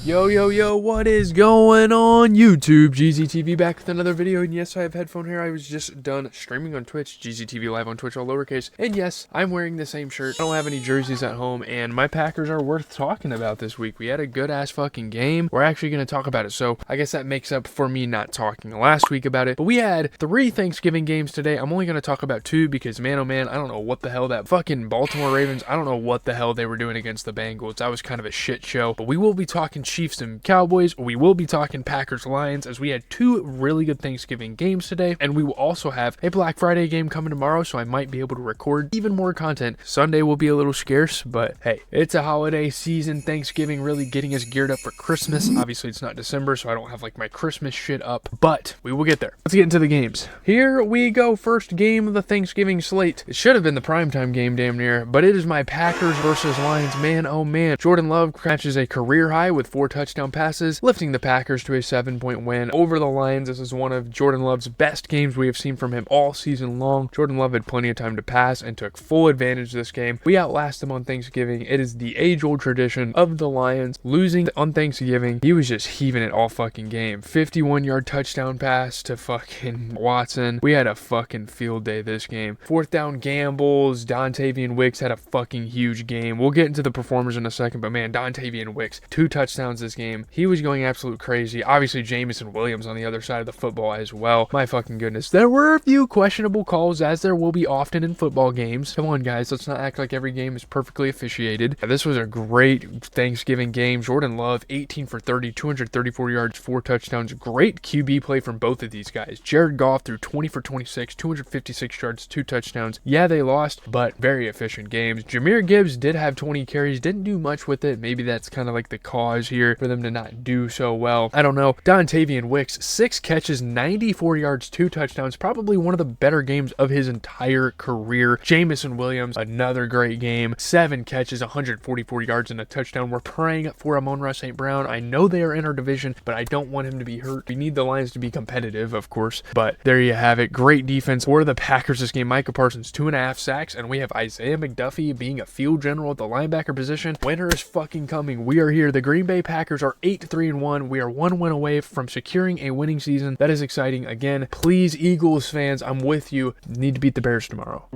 Yo, what is going on YouTube? GZTV back with another video, and yes, I have headphone hair. I was just done streaming on Twitch, GZTV live on Twitch, all lowercase, and yes, I'm wearing the same shirt. I don't have any jerseys at home, and my Packers are worth talking about this week. We had a good-ass fucking game. We're actually going to talk about it, so I guess that makes up for me not talking last week about it, but we had 3 Thanksgiving games today. I'm only going to talk about 2 because, man, oh man, I don't know what the hell that fucking Baltimore Ravens, I don't know what the hell they were doing against the Bengals. That was kind of a shit show, but we will be talking Chiefs and Cowboys. We will be talking Packers Lions, as we had 2 really good Thanksgiving games today, and we will also have a Black Friday game coming tomorrow, so I might be able to record even more content. Sunday will be a little scarce, but hey, it's a holiday season. Thanksgiving really getting us geared up for Christmas. Obviously it's not December, so I don't have like my Christmas shit up, but we will get there. Let's get into the games. Here we go. First game of the Thanksgiving slate. It should have been the primetime game damn near, but it is my Packers versus Lions. Man, oh man. Jordan Love catches a career high with 4 touchdown passes, lifting the Packers to a 7-point win over the Lions. This is one of Jordan Love's best games we have seen from him all season long. Jordan Love had plenty of time to pass and took full advantage of this game. We outlast him on Thanksgiving. It is the age-old tradition of the Lions losing on Thanksgiving. He was just heaving it all fucking game. 51-yard touchdown pass to fucking Watson. We had a fucking field day this game. 4th down gambles. Dontavian Wicks had a fucking huge game. We'll get into the performers in a second, but man, Dontavian Wicks, 2 touchdowns this game. He was going absolute crazy. Obviously, Jameson Williams on the other side of the football as well. My fucking goodness. There were a few questionable calls, as there will be often in football games. Come on, guys. Let's not act like every game is perfectly officiated. This was a great Thanksgiving game. Jordan Love, 18 for 30, 234 yards, 4 touchdowns. Great QB play from both of these guys. Jared Goff threw 20 for 26, 256 yards, 2 touchdowns. Yeah, they lost, but very efficient games. Jahmyr Gibbs did have 20 carries. Didn't do much with it. Maybe that's kind of like the cause here for them to not do so well. I don't know. Dontavian Wicks, 6 catches, 94 yards, 2 touchdowns. Probably one of the better games of his entire career. Jameson Williams, another great game. 7 catches, 144 yards, and a touchdown. We're praying for Amon-Ra St. Brown. I know they are in our division, but I don't want him to be hurt. We need the Lions to be competitive, of course, but there you have it. Great defense for the Packers this game. Micah Parsons, 2.5 sacks, and we have Isaiah McDuffie being a field general at the linebacker position. Winter is fucking coming. We are here. The Green Bay Packers are 8-3-1. We are 1 win away from securing a winning season. That is exciting. Again, please, Eagles fans, I'm with you. Need to beat the Bears tomorrow.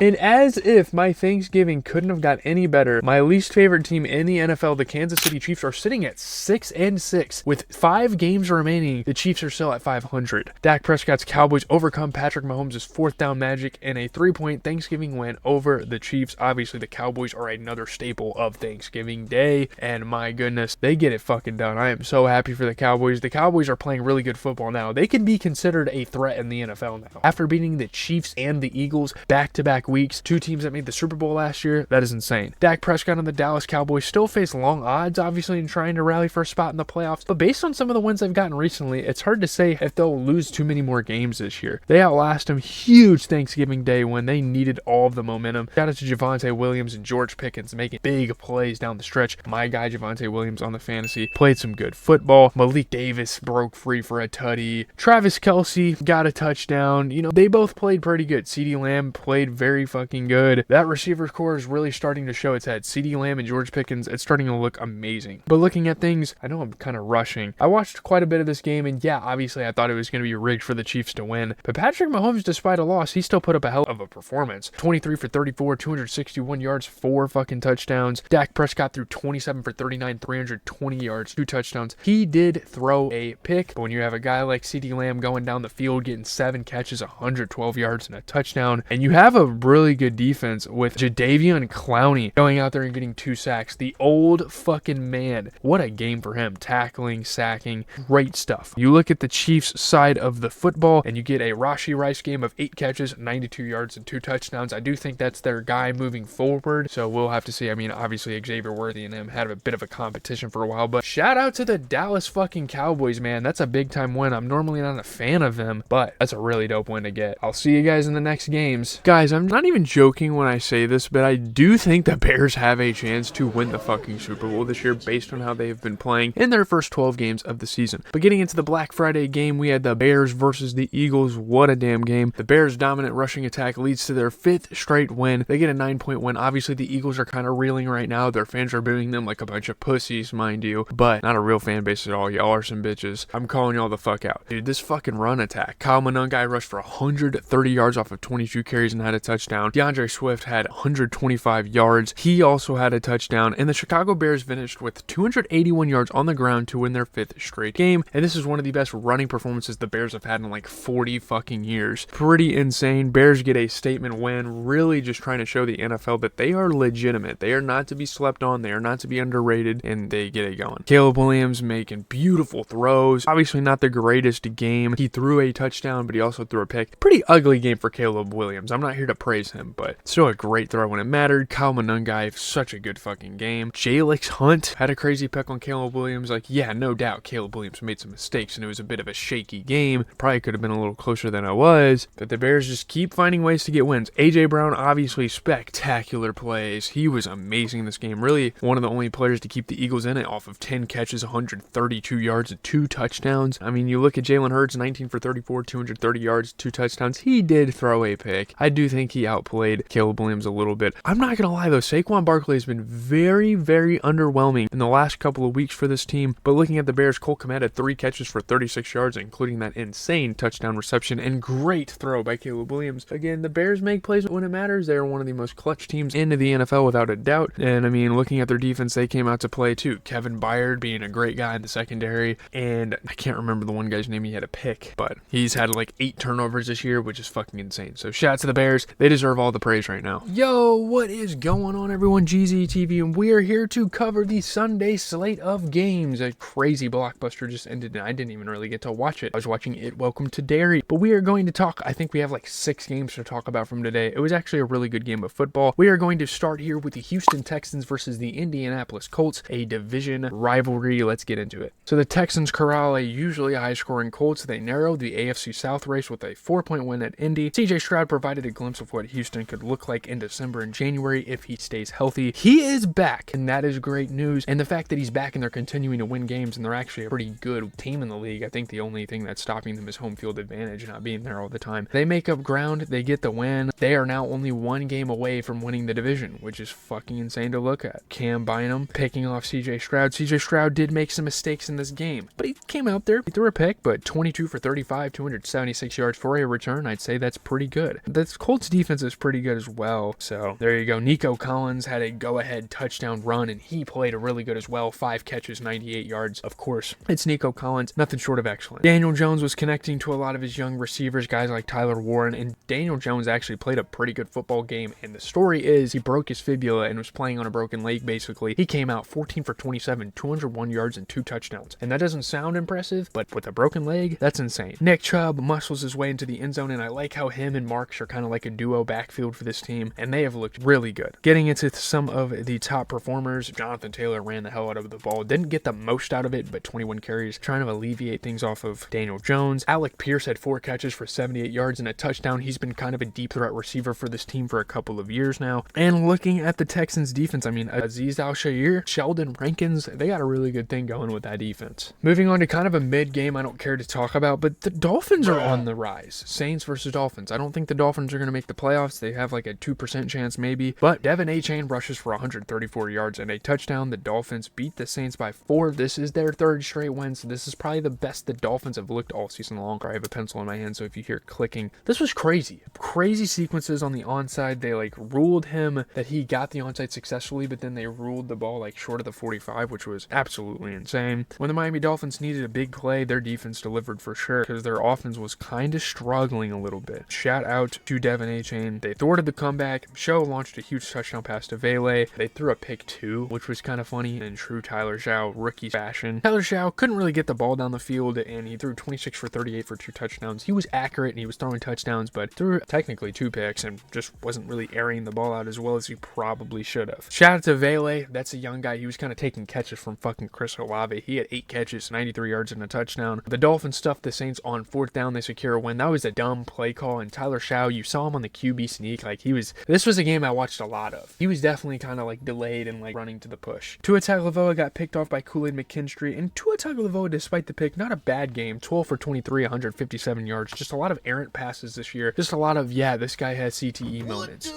And as if my Thanksgiving couldn't have got any better, my least favorite team in the NFL, the Kansas City Chiefs, are sitting at 6-6. With 5 games remaining, the Chiefs are still at 500. Dak Prescott's Cowboys overcome Patrick Mahomes' 4th down magic in a 3-point Thanksgiving win over the Chiefs. Obviously, the Cowboys are another staple of Thanksgiving Day, and my goodness, they get it fucking done. I am so happy for the Cowboys. The Cowboys are playing really good football now. They can be considered a threat in the NFL now. After beating the Chiefs and the Eagles back-to-back weeks, 2 teams that made the Super Bowl last year, that is insane. Dak Prescott and the Dallas Cowboys still face long odds, obviously, in trying to rally for a spot in the playoffs, but based on some of the wins they've gotten recently, it's hard to say if they'll lose too many more games this year. They outlast them. Huge Thanksgiving Day when they needed all of the momentum. Shout out to Javonte Williams and George Pickens making big plays down the stretch. My guy Javonte Williams on the fantasy played some good football. Malik Davis broke free for a tutty. Travis Kelce got a touchdown. You know, they both played pretty good. CeeDee Lamb played very fucking good. That receiver core is really starting to show its head. CeeDee Lamb and George Pickens, it's starting to look amazing. But looking at things, I know I'm kind of rushing. I watched quite a bit of this game, and yeah, obviously I thought it was going to be rigged for the Chiefs to win. But Patrick Mahomes, despite a loss, he still put up a hell of a performance. 23 for 34, 261 yards, 4 fucking touchdowns. Dak Prescott threw 27 for 39, 320 yards, 2 touchdowns. He did throw a pick, but when you have a guy like CeeDee Lamb going down the field, getting 7 catches, 112 yards, and a touchdown, and you have a really good defense with Jadeveon Clowney going out there and getting 2 sacks. The old fucking man. What a game for him. Tackling, sacking, great stuff. You look at the Chiefs side of the football, and you get a Rashee Rice game of 8 catches, 92 yards, and 2 touchdowns. I do think that's their guy moving forward, so we'll have to see. I mean, obviously Xavier Worthy and him had a bit of a competition for a while, but shout out to the Dallas fucking Cowboys, man. That's a big time win. I'm normally not a fan of them, but that's a really dope win to get. I'll see you guys in the next games. Guys, I'm not even joking when I say this, but I do think the Bears have a chance to win the fucking Super Bowl this year based on how they've been playing in their first 12 games of the season. But getting into the Black Friday game, we had the Bears versus the Eagles. What a damn game. The Bears' dominant rushing attack leads to their 5th straight win. They get a 9-point win. Obviously, the Eagles are kind of reeling right now. Their fans are booing them like a bunch of pussies, mind you, but not a real fan base at all. Y'all are some bitches. I'm calling y'all the fuck out. Dude, this fucking run attack. Kyle Monangai rushed for 130 yards off of 22 carries and had a touchdown. DeAndre Swift had 125 yards. He also had a touchdown. And the Chicago Bears finished with 281 yards on the ground to win their 5th straight game. And this is one of the best running performances the Bears have had in like 40 fucking years. Pretty insane. Bears get a statement win, really just trying to show the NFL that they are legitimate. They are not to be slept on. They are not to be underrated, and they get it going. Caleb Williams making beautiful throws. Obviously not the greatest game. He threw a touchdown, but he also threw a pick. Pretty ugly game for Caleb Williams. I'm not here to praise him, but still a great throw when it mattered. Kyle Monangai, such a good fucking game. Jalix Hunt had a crazy pick on Caleb Williams. Like, yeah, no doubt Caleb Williams made some mistakes, and it was a bit of a shaky game. Probably could have been a little closer than it was, but the Bears just keep finding ways to get wins. A.J. Brown, obviously spectacular plays. He was amazing this game. Really one of the only players to keep the Eagles in it off of 10 catches, 132 yards, and 2 touchdowns. I mean, you look at Jalen Hurts, 19 for 34, 230 yards, 2 touchdowns. He did throw a pick. I do think he outplayed Caleb Williams a little bit. I'm not going to lie though, Saquon Barkley has been very, very underwhelming in the last couple of weeks for this team. But looking at the Bears, Cole Kmet had 3 catches for 36 yards, including that insane touchdown reception and great throw by Caleb Williams. Again, the Bears make plays when it matters. They're one of the most clutch teams into the NFL without a doubt. And I mean, looking at their defense, they came out to play too. Kevin Byard being a great guy in the secondary, and I can't remember the one guy's name. He had a pick, but he's had like 8 turnovers this year, which is fucking insane. So shout out to the Bears. They deserve all the praise right now. Yo, what is going on, everyone? GZTV, and we are here to cover the Sunday slate of games. A crazy blockbuster just ended, and I didn't even really get to watch it. I was watching It Welcome to Derry, but we are going to talk. I think we have like 6 games to talk about from today. It was actually a really good game of football. We are going to start here with the Houston Texans versus the Indianapolis Colts, a division rivalry. Let's get into it. So the Texans corral a usually high-scoring Colts. They narrowed the AFC South race with a 4-point win at Indy. CJ Stroud provided a glimpse of what Houston could look like in December and January if he stays healthy. He is back, and that is great news. And the fact that he's back and they're continuing to win games, and they're actually a pretty good team in the league. I think the only thing that's stopping them is home field advantage, not being there all the time. They make up ground. They get the win. They are now only 1 game away from winning the division, which is fucking insane to look at. Cam Bynum picking off CJ Stroud. CJ Stroud did make some mistakes in this game, but he came out there. He threw a pick, but 22 for 35, 276 yards for a return. I'd say that's pretty good. The Colts defense is pretty good as well. So there you go. Nico Collins had a go-ahead touchdown run, and he played really good as well. 5 catches, 98 yards. Of course, it's Nico Collins. Nothing short of excellent. Daniel Jones was connecting to a lot of his young receivers, guys like Tyler Warren, and Daniel Jones actually played a pretty good football game. And the story is he broke his fibula and was playing on a broken leg, basically. He came out 14 for 27, 201 yards, and 2 touchdowns. And that doesn't sound impressive, but with a broken leg, that's insane. Nick Chubb muscles his way into the end zone, and I like how him and Marks are kind of like a duo backfield for this team, and they have looked really good. Getting into some of the top performers, Jonathan Taylor ran the hell out of the ball. Didn't get the most out of it, but 21 carries, trying to alleviate things off of Daniel Jones. Alec Pierce had 4 catches for 78 yards and a touchdown. He's been kind of a deep threat receiver for this team for a couple of years now. And looking at the Texans defense, I mean, Azeez Al-Shaair, Sheldon Rankins, they got a really good thing going with that defense. Moving on to kind of a mid-game I don't care to talk about, but the Dolphins are on the rise. Saints versus Dolphins. I don't think the Dolphins are going to make the playoffs. They have like a 2% chance maybe, but Devin Achane rushes for 134 yards and a touchdown. The Dolphins beat the Saints by 4. This is their 3rd straight win, so this is probably the best the Dolphins have looked all season long. I have a pencil in my hand, so if you hear clicking, this was crazy. Crazy sequences on the onside. They like ruled him that he got the onside successfully, but then they ruled the ball like short of the 45, which was absolutely insane. When the Miami Dolphins needed a big play, their defense delivered for sure, because their offense was kind of struggling a little bit. Shout out to Devin Achane. They thwarted the comeback. Show launched a huge touchdown pass to Vele. They threw a pick 2, which was kind of funny in true Tyler Shaw rookie fashion. Tyler Shaw couldn't really get the ball down the field, and he threw 26 for 38 for 2 touchdowns. He was accurate and he was throwing touchdowns, but threw technically 2 picks and just wasn't really airing the ball out as well as he probably should have. Shout out to Vele. That's a young guy. He was kind of taking catches from fucking Chris Olave. He had 8 catches, 93 yards and a touchdown. The Dolphins stuffed the Saints on 4th down. They secure a win. That was a dumb play call, and Tyler Shaw, you saw him on the QB sneak. Like this was a game I watched a lot of. He was definitely kind of like delayed and like running to the push. Tua Tagovailoa got picked off by Kool-Aid McKinstry, and Tua Tagovailoa, despite the pick, not a bad game. 12 for 23, 157 yards. Just a lot of errant passes this year. Just a lot of, yeah, this guy has CTE moments.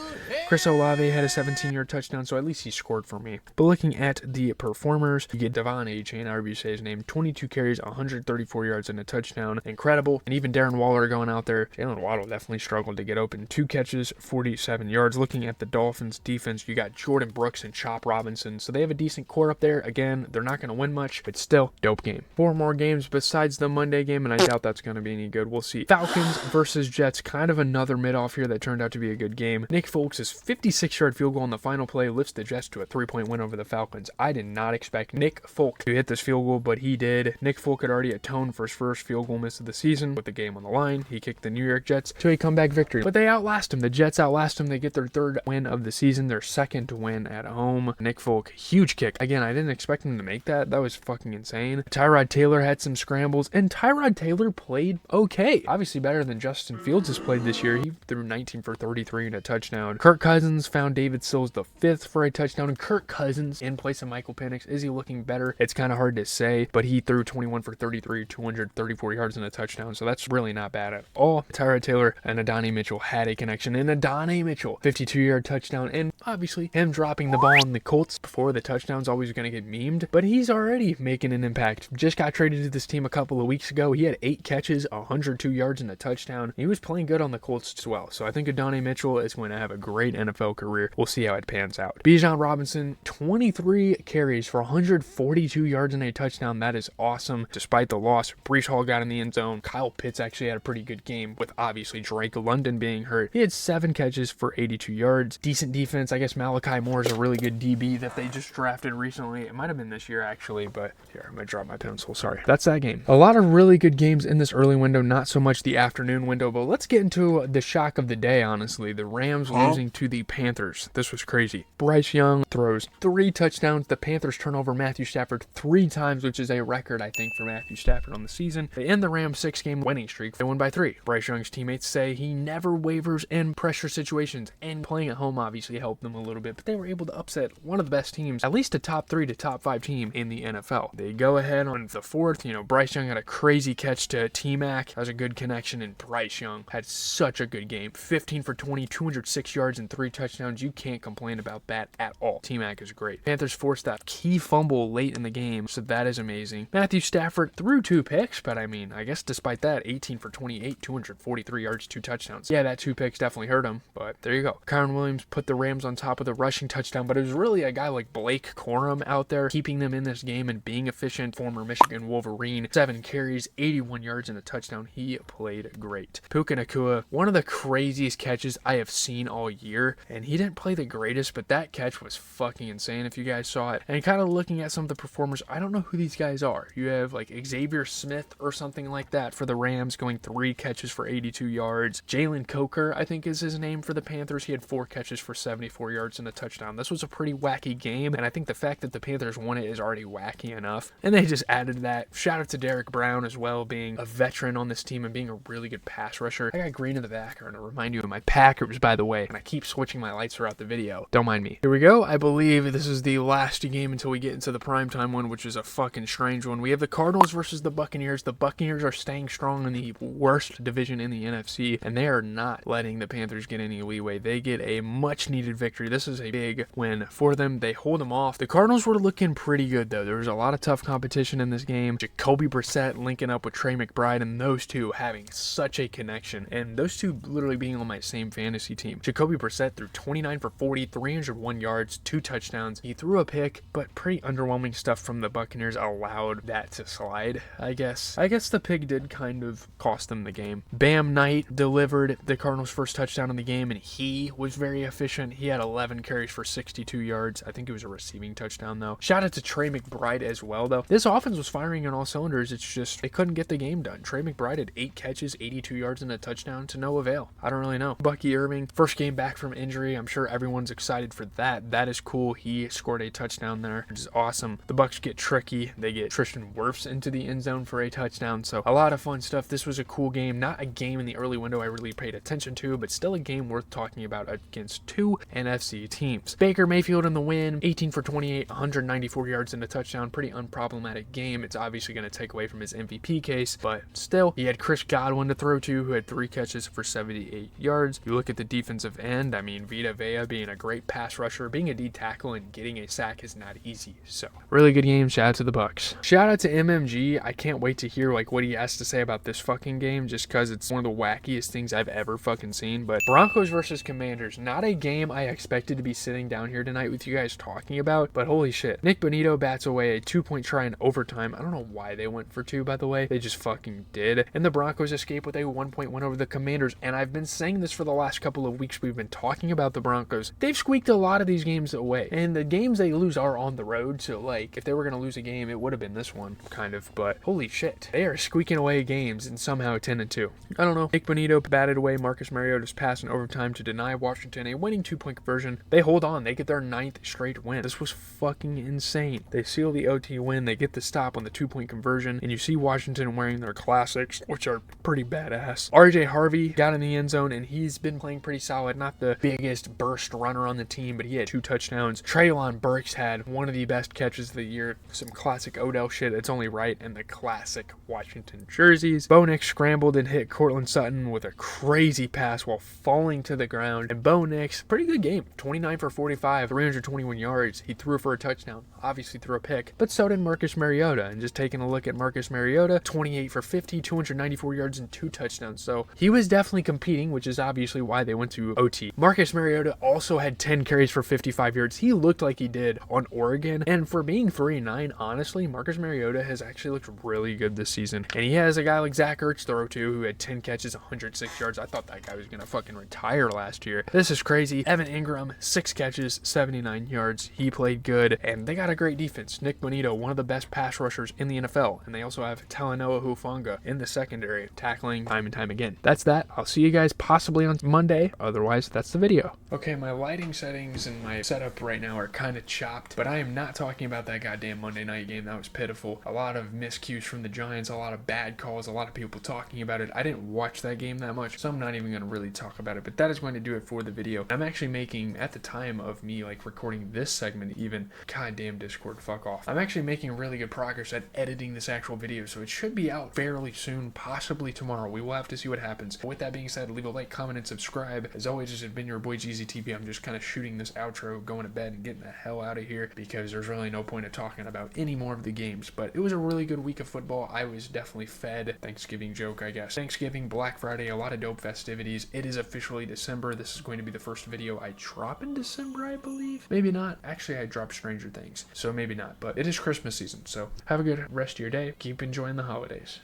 Chris Olave had a 17-yard touchdown, so at least he scored for me. But looking at the performers, you get Devon Achane, however you say his name, 22 carries, 134 yards and a touchdown. Incredible. And even Darren Waller going out there. Jalen Waddle definitely struggled to get open. 2 catches, 47 yards. Looking at the Dolphins defense, you got Jordan Brooks and Chop Robinson, so they have a decent core up there. Again, they're not going to win much, but still, dope game. 4 more games besides the Monday game, and I doubt that's going to be any good. We'll see. Falcons versus Jets, kind of another mid-off here that turned out to be a good game. Nick Folks' 56-yard field goal on the final play lifts the Jets to a 3-point win over the Falcons. I did not expect Nick Folk to hit this field goal, but he did. Nick Folk had already atoned for his first field goal miss of the season with the game on the line. He kicked the New York Jets to a comeback victory, but they outlast him. The Jets outlast him. They get their 3rd win of the season, their 2nd win at home. Nick Folk, huge kick. Again, I didn't expect him to make that. That was fucking insane. Tyrod Taylor had some scrambles, and Tyrod Taylor played okay. Obviously better than Justin Fields has played this year. He threw 19 for 33 and a touchdown. Kirk Cousins found David Sills the 5th for a touchdown. And Kirk Cousins in place of Michael Penix, is he looking better? It's kind of hard to say, but he threw 21 for 33, 234 yards and a touchdown, so that's really not bad at all. Tyrod Taylor and Adonai Mitchell had a connection, and Adonai Mitchell, 52-yard touchdown, and obviously him dropping the ball on the Colts before the touchdown's always going to get memed, but he's already making an impact. Just got traded to this team a couple of weeks ago. He had 8 catches, 102 yards and a touchdown. He was playing good on the Colts as well, so I think Adonai Mitchell is going to have a great NFL career. We'll see how it pans out. Bijan Robinson, 23 carries for 142 yards and a touchdown. That is awesome. Despite the loss, Breece Hall got in the end zone. Kyle Pitts actually had a pretty good game with obviously Drake London being hurt. He had 7 catches for 82 yards. Decent defense. I guess Malachi Moore is a really good DB that they just drafted recently. It might have been this year actually, but here, I'm going to drop my pencil. Sorry. That's that game. A lot of really good games in this early window, not so much the afternoon window, but let's get into the shock of the day, honestly. The Rams losing to the Panthers. This was crazy. Bryce Young throws 3 touchdowns. The Panthers turn over Matthew Stafford 3 times, which is a record, I think, for Matthew Stafford on the season. They end the Rams' 6-game winning streak. They won by 3. Bryce Young's teammates say he never wavers in pressure situations, and playing at home obviously helped them a little bit, but they were able to upset one of the best teams, at least a top 3 to top 5 team in the NFL. They go ahead on the 4th. Bryce Young had a crazy catch to T-Mac. That was a good connection, and Bryce Young had such a good game. 15 for 20, 206 yards and 3 touchdowns. You can't complain about that at all. T-Mac is great. Panthers forced that key fumble late in the game, so that is amazing. Matthew Stafford threw 2 picks, but I guess despite that, 18 for 28, 243 yards, 2 touchdowns. Yeah, that 2 picks definitely hurt him, but there you go. Kyron Williams put the Rams on top with a rushing touchdown, but it was really a guy like Blake Corum out there keeping them in this game and being efficient. Former Michigan Wolverine, 7 carries, 81 yards and a touchdown. He played great. Puka Nacua, one of the craziest catches I have seen all year, and he didn't play the greatest, but that catch was fucking insane if you guys saw it. And kind of looking at some of the performers, I don't know who these guys are. You have like Xavier Smith or something like that for the Rams, going 3 catches for 82 yards. Jalen Coker, I think is his name for the Panthers. He had 4 catches for 74 yards and a touchdown. This was a pretty wacky game, and I think the fact that the Panthers won it is already wacky enough. And they just added that. Shout out to Derek Brown as well, being a veteran on this team and being a really good pass rusher. I got green in the background to remind you of my Packers, by the way, and I keep switching my lights throughout the video. Don't mind me. Here we go. I believe this is the last game until we get into the primetime one, which is a fucking strange one. We have the Cardinals versus the Buccaneers. The Buccaneers are staying strong in the worst division in the NFC, and they are not letting the Panthers get any leeway. They get a much needed victory. This is a big win for them. They hold them off. The Cardinals were looking pretty good though. There was a lot of tough competition in this game. Jacoby Brissett linking up with Trey McBride, and those two having such a connection, and those two literally being on my same fantasy team. Jacoby Brissett threw 29 for 40, 301 yards, 2 touchdowns. He threw a pick, but pretty underwhelming stuff from the Buccaneers allowed that to slide, I guess. I guess the pick did kind of cost them the game. Bam Knight delivered the Cardinals' first touchdown in the game, and he was very efficient. He had 11 carries for 62 yards. I think it was a receiving touchdown, though. Shout out to Trey McBride as well, though. This offense was firing on all cylinders. It's just they couldn't get the game done. Trey McBride had 8 catches, 82 yards, and a touchdown to no avail. I don't really know. Bucky Irving, first game back from injury. I'm sure everyone's excited for that. That is cool. He scored a touchdown there, which is awesome. The Bucs get tricky. They get Tristan Wirfs into the end zone for a touchdown. So a lot of fun stuff. This was a cool game. Not a game in the early window I really paid attention to, but still a game worth talking about against two NFC teams. Baker Mayfield in the win, 18 for 28, 194 yards and a touchdown. Pretty unproblematic game. It's obviously going to take away from his MVP case, but still, he had Chris Godwin to throw to, who had 3 catches for 78 yards. You look at the defensive end, I mean, Vita Vea being a great pass rusher, being a D tackle and getting a sack is not easy. So, really good game. Shout out to the Bucks. Shout out to MMG. I can't wait to hear like what he has to say about this fucking game, just because it's one of the wackiest things I've ever fucking seen. But Broncos versus Commanders, not a game I expected to be sitting down here tonight with you guys talking about, but holy shit. Nick Bonito bats away a 2-point try in overtime. I don't know why they went for 2, by the way. They just fucking did. And the Broncos escape with a 1-point win over the Commanders. And I've been saying this for the last couple of weeks. We've been talking about the Broncos. They've squeaked a lot of these games away. And the games they lose are on the road. So, like, if they were going to lose a game, it would have been this one, kind of. But holy shit. They are squeaking away games and somehow 10-2. I don't know. Nick Bonito batted away Marcus Mariota's pass in overtime to deny Washington a winning 2-point conversion. They hold on. They get their 9th straight win. This was fucking insane. They seal the OT win. They get the stop on the 2-point conversion. And you see Washington wearing their classics, which are pretty badass. RJ Harvey got in the end zone, and he's been playing pretty solid. Not the biggest burst runner on the team, but he had 2 touchdowns. Treylon Burks had one of the best catches of the year. Some classic Odell shit. It's only right. And the classic Washington jerseys. Bo Nix scrambled and hit Cortland Sutton with a crazy pass while falling to the ground. And Bo Nix, pretty good game. 29 for 45, 321 yards. He threw for a touchdown. Obviously threw a pick. But so did Marcus Mariota. And just taking a look at Marcus Mariota, 28 for 50, 294 yards and 2 touchdowns. So he was definitely competing, which is obviously why they went to OT. Marcus Mariota also had 10 carries for 55 yards. He looked like he did on Oregon. And for being 3-9, honestly, Marcus Mariota has actually looked really good this season. And he has a guy like Zach Ertz throw to, who had 10 catches, 106 yards. I thought that guy was going to fucking retire last year. This is crazy. Evan Ingram, 6 catches, 79 yards. He played good. And they got a great defense. Nick Bonito, one of the best pass rushers in the NFL. And they also have Talanoa Hufanga in the secondary, tackling time and time again. That's that. I'll see you guys possibly on Monday. Otherwise, that's the video. Okay, my lighting settings and my setup right now are kind of chopped, but I am not talking about that goddamn Monday night game. That was pitiful. A lot of miscues from the Giants, a lot of bad calls, a lot of people talking about it. I didn't watch that game that much, so I'm not even going to really talk about it, but that is going to do it for the video. I'm actually making, at the time of me like recording this segment even, goddamn Discord, fuck off. I'm actually making really good progress at editing this actual video, so it should be out fairly soon, possibly tomorrow. We will have to see what happens. With that being said, leave a like, comment, and subscribe. As always, this has been your boy GZTV. I'm just kind of shooting this outro, going to bed, and getting the hell out of here because there's really no point of talking about any more of the games. But it was a really good week of football. I was definitely fed. Thanksgiving joke, I guess. Thanksgiving, Black Friday, a lot of dope festivities. It is officially December. This is going to be the first video I drop in December, I believe. Maybe not. Actually, I dropped Stranger Things, so maybe not. But it is Christmas season, so have a good rest of your day. Keep enjoying the holidays.